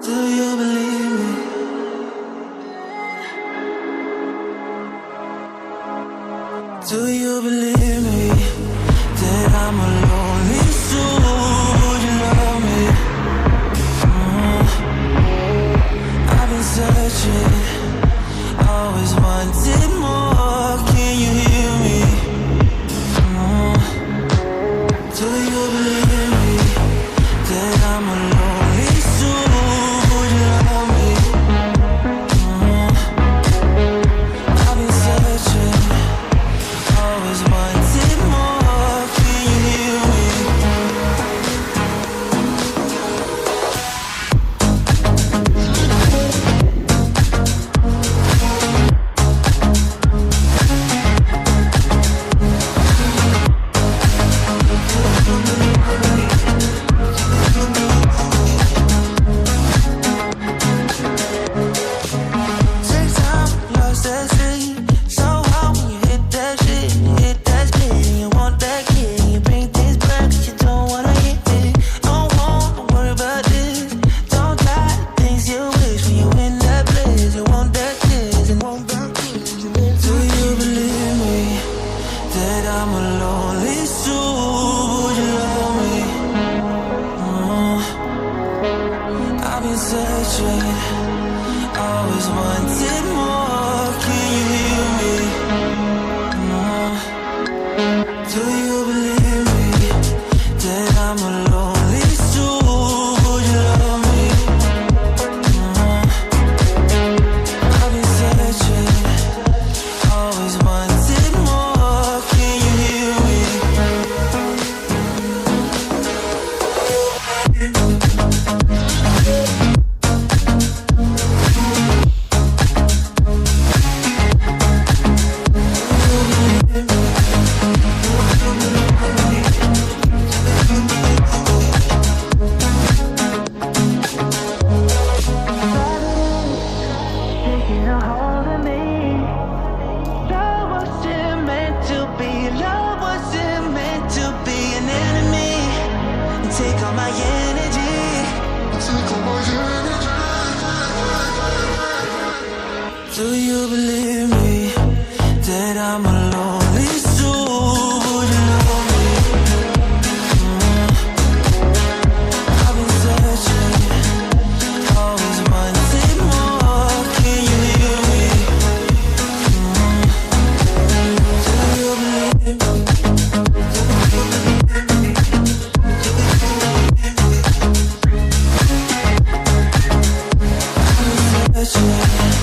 Do you believe me? Do you believe me that I'm a lonely soul? Would you love me? I've been searching, always wanted more. Can you hear me? Do you believe me that I'm a lonely soul? Would you love me? I've been searching, always wanted more. Can you hear me? Take time, lost at sea. So hard when you hit that shit, you hit that spin, you want that kid, you bring things back 'cause you don't wanna hit it. Don't wanna worry about this. Don't lie, things you wish when you in that place. You want that kiss and want that kiss. Do you believe me that I'm a lonely soul? Would you love me? I've been searching, always wanted more. Can you hear me? Do you believe me that I'm a lonely soul? Would you love me? I've been searching, always wanted more. Can you hear me?